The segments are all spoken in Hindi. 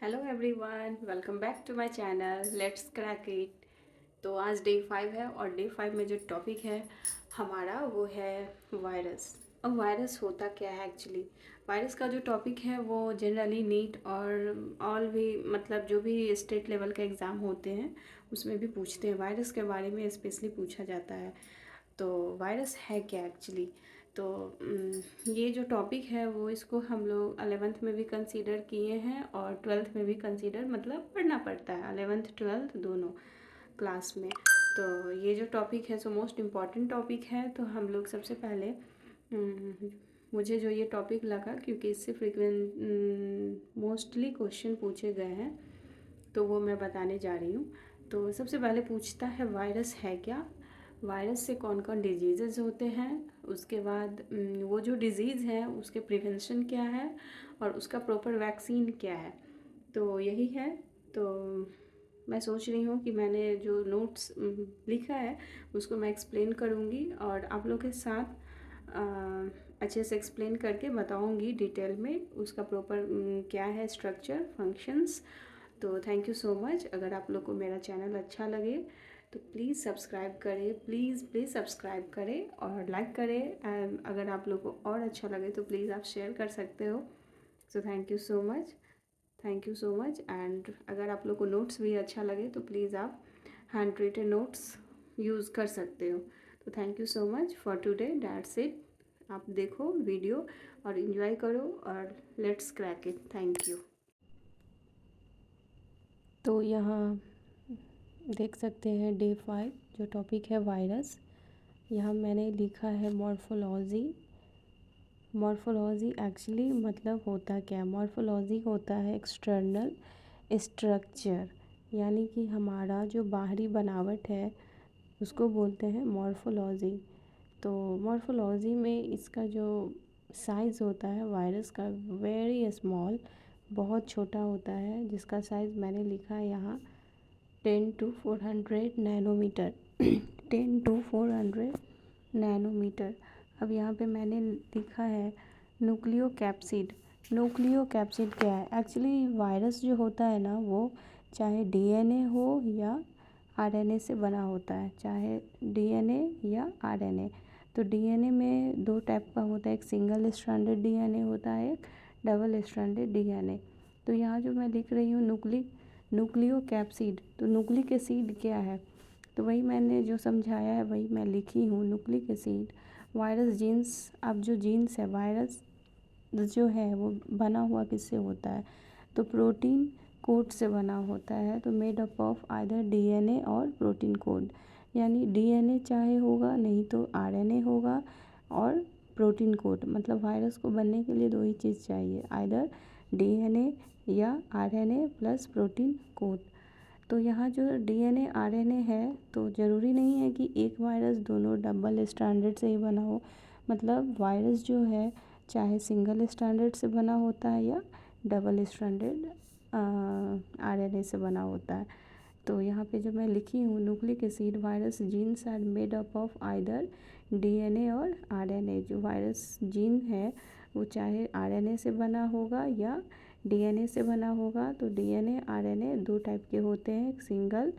Hello everyone, welcome back to my channel let's crack it. तो आज डे 5 है और डे 5 में जो टॉपिक है हमारा वो है वायरस। अब वायरस होता क्या है एक्चुअली। वायरस का जो टॉपिक है वो जनरली नीट और ऑल भी मतलब जो भी स्टेट लेवल के एग्ज़ाम होते हैं उसमें भी पूछते हैं, वायरस के बारे में स्पेशली पूछा जाता है। तो वायरस है क्या एक्चुअली। तो ये जो टॉपिक है वो इसको हम लोग 11th में भी कंसीडर किए हैं और 12th में भी कंसीडर मतलब पढ़ना पड़ता है, 11th 12th दोनों क्लास में। तो ये जो टॉपिक है सो मोस्ट इम्पॉर्टेंट टॉपिक है। तो हम लोग सबसे पहले मुझे जो ये टॉपिक लगा क्योंकि इससे फ्रिक्वेंट मोस्टली क्वेश्चन पूछे गए हैं तो वो मैं बताने जा रही हूँ। तो सबसे पहले पूछता है वायरस है क्या, वायरस से कौन कौन डिजीज़ होते हैं, उसके बाद वो जो डिज़ीज़ है उसके प्रिवेंशन क्या है और उसका प्रॉपर वैक्सीन क्या है। तो यही है। तो मैं सोच रही हूँ कि मैंने जो नोट्स लिखा है उसको मैं एक्सप्लेन करूँगी और आप लोग के साथ अच्छे से एक्सप्लेन करके बताऊँगी डिटेल में उसका प्रॉपर क्या है स्ट्रक्चर फंक्शंस। तो थैंक यू सो मच। अगर आप लोग को मेरा चैनल अच्छा लगे तो प्लीज़ सब्सक्राइब करें, प्लीज़ प्लीज़ सब्सक्राइब करें और लाइक करें। एंड अगर आप लोग को और अच्छा लगे तो प्लीज़ आप शेयर कर सकते हो। So thank you so much, thank you so much. And अगर आप लोग को नोट्स भी अच्छा लगे तो प्लीज़ आप हैंड रिटन नोट्स यूज़ कर सकते हो। तो thank you so much for today, that's it. आप देखो वीडियो और इन्जॉय करो और let's crack it. Thank you. तो यहाँ देख सकते हैं डे 5 जो टॉपिक है वायरस। यहाँ मैंने लिखा है मॉर्फोलॉजी। मॉर्फोलॉजी एक्चुअली मतलब होता क्या है। मॉर्फोलॉजी होता है एक्सटर्नल स्ट्रक्चर, यानी कि हमारा जो बाहरी बनावट है उसको बोलते हैं मॉर्फोलॉजी। तो मॉर्फोलॉजी में इसका जो साइज़ होता है वायरस का वेरी स्मॉल, बहुत छोटा होता है, जिसका साइज़ मैंने लिखा है यहाँ 10 to 400 नैनोमीटर। 10 to 400 nanometre. अब यहाँ पे मैंने लिखा है न्यूक्लियो कैप्सिड। न्यूक्लियो कैप्सिड क्या है एक्चुअली। वायरस जो होता है ना वो चाहे डीएनए हो या आरएनए से बना होता है, चाहे डीएनए या आरएनए। तो डीएनए में दो टाइप का होता है, एक सिंगल स्ट्रैंडेड डीएनए होता है, एक डबल स्ट्रैंडेड डीएनए। तो यहाँ जो मैं लिख रही हूँ न्यूक्लियो कैप्सिड, तो न्यूक्लिक एसिड क्या है तो वही मैंने जो समझाया है वही मैं लिखी हूँ। Nucleic acid virus genes. अब जो जीन्स है वायरस जो है वो बना हुआ किससे होता है तो प्रोटीन कोड से बना होता है। तो made up of either DNA और प्रोटीन कोड, यानी डीएनए चाहे होगा नहीं तो आरएनए होगा और प्रोटीन कोड। मतलब वायरस को बनने के लिए दो ही चीज़ चाहिए, आइदर डीएनए या आरएनए प्लस प्रोटीन कोड। तो यहाँ जो डीएनए आरएनए है तो ज़रूरी नहीं है कि एक वायरस दोनों डबल स्टैंडर्ड से ही बना हो। मतलब वायरस जो है चाहे सिंगल स्टैंडर्ड से बना होता है या डबल स्टैंडर्ड आरएनए से बना होता है। तो यहाँ पे जो मैं लिखी हूँ nucleic acid virus genes are made up of either DNA और आरएनए। जो वायरस जीन है वो चाहे आरएनए से बना होगा या डीएनए से बना होगा। तो डीएनए आरएनए दो टाइप के होते हैं, एक सिंगल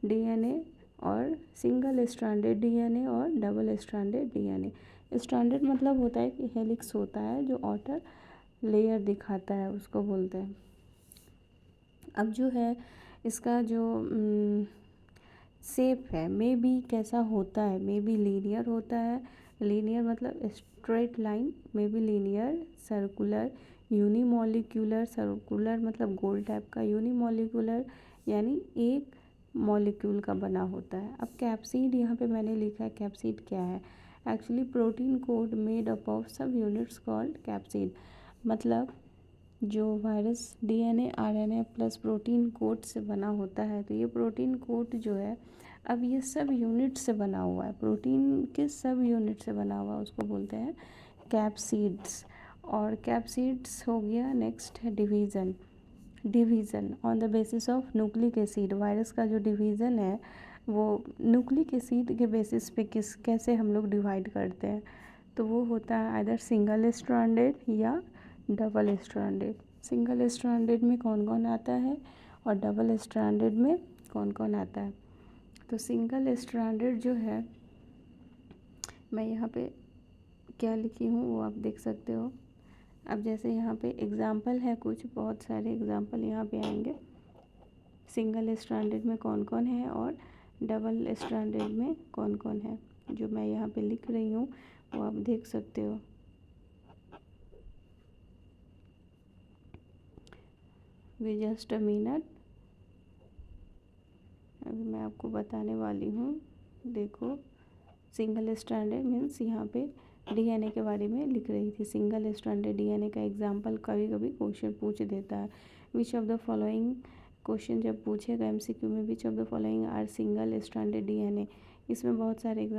डीएनए और सिंगल स्ट्रैंडेड डीएनए और डबल स्ट्रैंडेड डीएनए। स्ट्रैंडेड मतलब होता है कि हेलिक्स होता है जो आउटर लेयर दिखाता है, उसको बोलते हैं। अब जो है इसका जो शेप है मे बी कैसा होता है, मे बी लीनियर होता है। लीनियर मतलब straight line, may be linear, circular, unimolecular. Circular मतलब गोल टाइप का, यूनिमॉलिक्यूलर यानी एक मॉलिक्यूल का बना होता है। अब कैप्सिड यहाँ पे मैंने लिखा है, कैप्सिड क्या है actually protein code made up of सब यूनिट्स कॉल्ड कैप्सिड। मतलब जो virus DNA RNA plus protein code से बना होता है। तो ये प्रोटीन कोड जो है अब ये सब यूनिट से बना हुआ है, प्रोटीन के सब यूनिट से बना हुआ है, उसको बोलते हैं कैप्सिड्स। और कैप्सिड्स हो गया। नेक्स्ट है division. Division on the basis of nucleic acid. Virus का जो डिवीज़न है वो न्यूक्लिक एसिड के बेसिस पे कैसे हम लोग डिवाइड करते हैं तो वो होता है आइदर सिंगल स्ट्रैंडेड या डबल स्ट्रैंडेड। सिंगल स्ट्रैंडेड में कौन कौन आता है और डबल स्ट्रैंडेड में कौन कौन आता है। तो सिंगल स्ट्रैंडेड जो है, मैं यहाँ पे क्या लिखी हूँ वो आप देख सकते हो। अब जैसे यहाँ पे एग्ज़ाम्पल है, कुछ बहुत सारे एग्ज़ाम्पल यहाँ पे आएंगे। सिंगल स्ट्रैंडेड में कौन कौन है और डबल स्ट्रैंडेड में कौन कौन है, जो मैं यहाँ पे लिख रही हूँ वो आप देख सकते हो। वे जस्ट अ मिनट, अभी मैं आपको बताने वाली हूँ। देखो, सिंगल स्ट्रैंडेड मीन्स यहाँ पे डीएनए के बारे में लिख रही थी। सिंगल स्ट्रैंडेड डीएनए का एग्जांपल कभी कभी क्वेश्चन पूछ देता है। Which of the following, question जब पूछेगा एमसीक्यू में, which of the following are single stranded DNA, इसमें बहुत सारे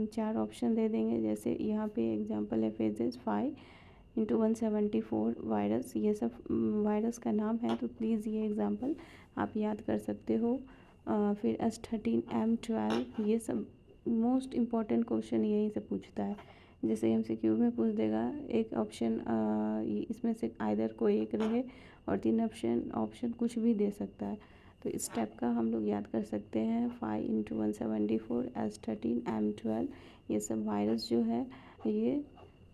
चार ऑप्शन दे देंगे। जैसे यहाँ पे एग्जांपल है फेजेस 5x174 वायरस, ये सब वायरस का नाम है, तो प्लीज़ ये एग्जांपल आप याद कर सकते हो। फिर H13M12, ये सब मोस्ट इम्पॉर्टेंट क्वेश्चन यहीं से पूछता है। जैसे एमसीक्यू में पूछ देगा एक ऑप्शन, इसमें से आइदर कोई एक रहे और तीन ऑप्शन कुछ भी दे सकता है। तो इस टाइप का हम लोग याद कर सकते हैं। 5x174 H13M12, ये सब वायरस जो है ये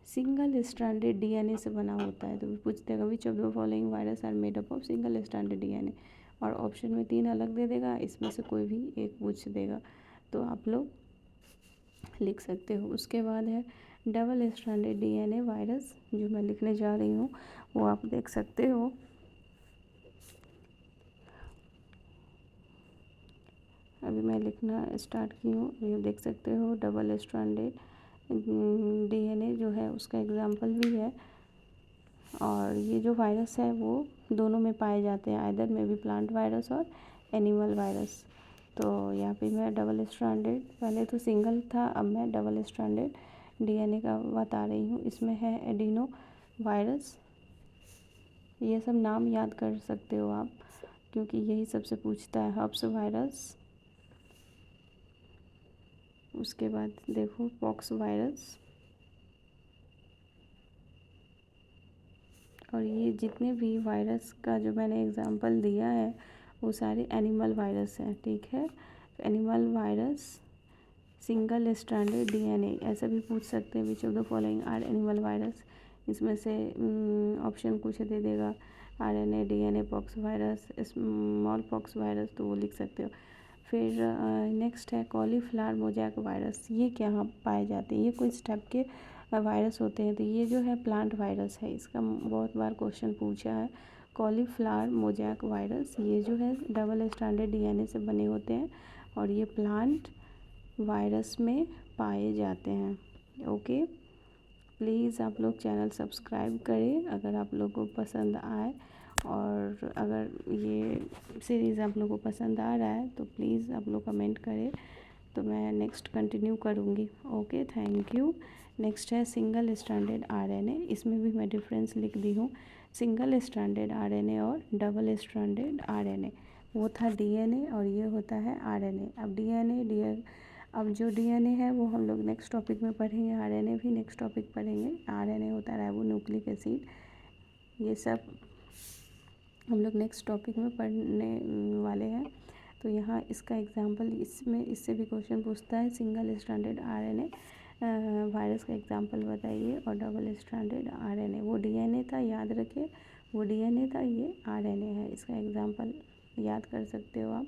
सिंगल स्ट्रैंडेड डीएनए से बना होता है। तो पूछ देगा which of the following virus are made up of single stranded DNA, और ऑप्शन में तीन अलग दे देगा, इसमें से कोई भी एक पूछ देगा, तो आप लोग लिख सकते हो। उसके बाद है डबल स्ट्रैंडेड डीएनए वायरस, जो मैं लिखने जा रही हूँ वो आप देख सकते हो। अभी मैं लिखना स्टार्ट की हूँ, ये देख सकते हो। डबल स्ट्रैंडेड डीएनए जो है उसका एग्जांपल भी है, और ये जो वायरस है वो दोनों में पाए जाते हैं, आइदर में भी प्लांट वायरस और एनिमल वायरस। तो यहाँ पे मैं डबल स्ट्रैंडेड, पहले तो सिंगल था, अब मैं डबल स्ट्रैंडेड डीएनए का बता रही हूँ। इसमें है एडिनो वायरस, ये सब नाम याद कर सकते हो आप, क्योंकि यही सबसे पूछता है। हर्प्स वायरस, उसके बाद देखो पॉक्स वायरस, और ये जितने भी वायरस का जो मैंने एग्जांपल दिया है वो सारे एनिमल वायरस हैं, ठीक है। तो animal virus single stranded DNA, ऐसा भी पूछ सकते हैं which of the following are animal virus, इसमें से ऑप्शन कुछ दे देगा, RNA, DNA, pox virus, smallpox virus, तो वो लिख सकते हो। फिर नेक्स्ट है कॉलीफ्लावर मोजैक वायरस, ये क्या पाए जाते हैं, ये कुछ टाइप के वायरस होते हैं। तो ये जो है प्लांट वायरस है, इसका बहुत बार क्वेश्चन पूछा है। कॉलीफ्लावर मोजैक वायरस, ये जो है डबल स्ट्रैंडेड डीएनए से बने होते हैं और ये प्लांट वायरस में पाए जाते हैं। ओके, प्लीज़ आप लोग चैनल सब्सक्राइब करें अगर आप लोगों को पसंद आए, और अगर ये सीरीज़ आप लोगों को पसंद आ रहा है तो प्लीज़ आप लोग कमेंट करें, तो मैं नेक्स्ट कंटिन्यू करूँगी। Okay, thank you. नेक्स्ट है सिंगल स्ट्रैंडेड आरएनए, इसमें भी मैं डिफरेंस लिख दी हूँ। सिंगल स्ट्रैंडेड आरएनए और डबल स्ट्रैंडेड आरएनए, वो था डीएनए और ये होता है आरएनए। अब जो डीएनए है वो हम लोग नेक्स्ट टॉपिक में पढ़ेंगे, आरएनए भी नेक्स्ट टॉपिक पढ़ेंगे। आरएनए होता है राइबो न्यूक्लिक एसिड, ये सब हम लोग नेक्स्ट टॉपिक में पढ़ने वाले हैं। तो यहाँ इसका एग्जांपल, इसमें इससे भी क्वेश्चन पूछता है। सिंगल स्ट्रैंडेड आरएनए वायरस का एग्जांपल बताइए, और डबल स्ट्रैंडेड आरएनए, वो डीएनए था, याद रखिए, वो डीएनए था, ये आरएनए है। इसका एग्जांपल याद कर सकते हो आप,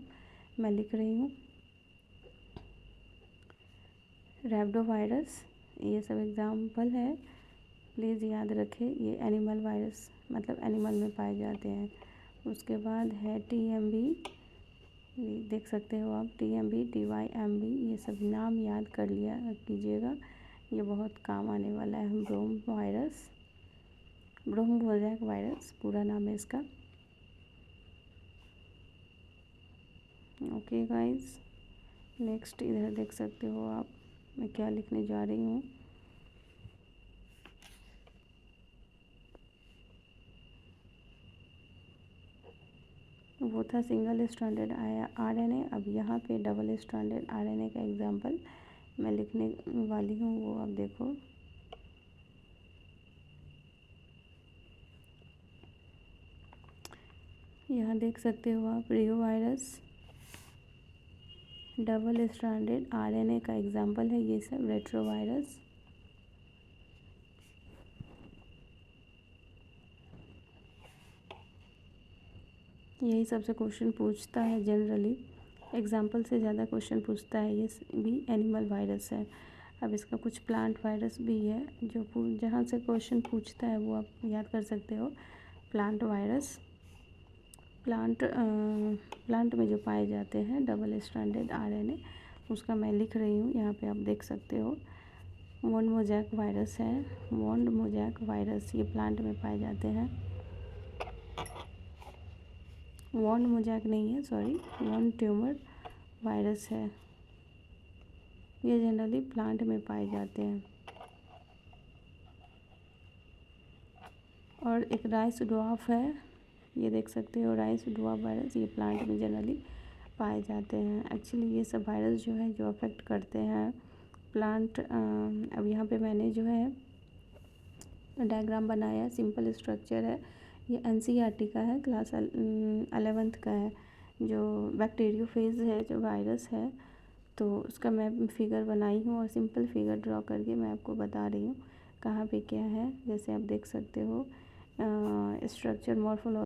मैं लिख रही हूँ। रैबिडो वायरस, ये सब एग्जांपल है, प्लीज़ याद रखें। ये एनिमल वायरस, मतलब एनिमल में पाए जाते हैं। उसके बाद है टीएमबी, देख सकते हो आप, टीएमबी, टीवाईएमबी, ये सब नाम याद कर लिया कीजिएगा, ये बहुत काम आने वाला है। ब्रोम वायरस, ब्रोमोजैक वायरस पूरा नाम है इसका। ओके गाइस, नेक्स्ट इधर देख सकते हो आप, मैं क्या लिखने जा रही हूँ। वो था सिंगल स्ट्रैंडेड आरएनए, अब यहाँ पे डबल स्ट्रैंडेड आरएनए का एग्जांपल मैं लिखने वाली हूँ, वो आप देखो। यहाँ देख सकते हो आप रियो वायरस, डबल स्ट्रैंडेड आरएनए का एग्जाम्पल है ये सब। रेट्रोवायरस, यही सबसे क्वेश्चन पूछता है जनरली, एग्जाम्पल से ज़्यादा क्वेश्चन पूछता है। ये भी एनिमल वायरस है। अब इसका कुछ प्लांट वायरस भी है जो जहाँ से क्वेश्चन पूछता है वो आप याद कर सकते हो। प्लांट वायरस, प्लांट में जो पाए जाते हैं डबल स्ट्रैंडेड आरएनए, उसका मैं लिख रही हूँ, यहाँ पे आप देख सकते हो। वॉन मोजैक वायरस है, वॉन मोजैक वायरस, ये प्लांट में पाए जाते हैं। वॉन मोजैक नहीं है, सॉरी, वॉन ट्यूमर वायरस है, ये जनरली प्लांट में पाए जाते हैं। और एक राइस ड्वार्फ है, ये देख सकते हो राइस ड्वार्फ वायरस, ये प्लांट में जनरली पाए जाते हैं। एक्चुअली ये सब वायरस जो है जो अफेक्ट करते हैं प्लांट। अब यहाँ पे मैंने जो है डायग्राम बनाया, सिंपल स्ट्रक्चर है, ये एनसीईआरटी का है, क्लास 11th का है। जो बैक्टीरियोफेज है जो वायरस है, तो उसका मैं फिगर बनाई हूँ और सिंपल फिगर ड्रॉ करके मैं आपको बता रही हूँ कहाँ पे क्या है। जैसे आप देख सकते हो स्ट्रक्चर, मॉर्फोलॉजी।